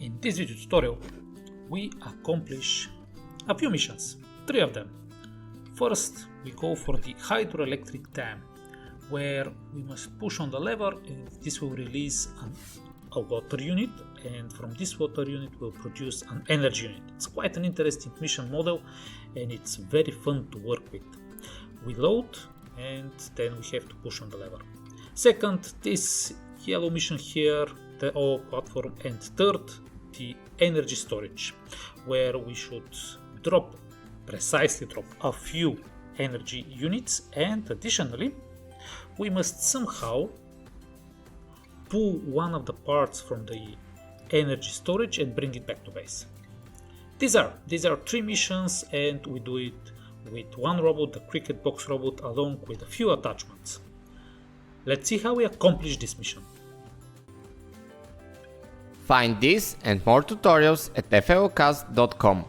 In this video tutorial, we accomplish a few missions, 3 of them. First, we go for the hydroelectric dam, where we must push on the lever and this will release a water unit, and from this water unit will produce an energy unit. It's quite an interesting mission model and it's very fun to work with. We load and then we have to push on the lever. Second, this yellow mission here, the O platform, and third, the energy storage, where we should precisely drop a few energy units, and additionally we must somehow pull one of the parts from the energy storage and bring it back to base. These are 3 missions, and we do it with one robot, the Kriket box robot, along with a few attachments. Let's see how we accomplish this mission. Find this and more tutorials at FLLCasts.com.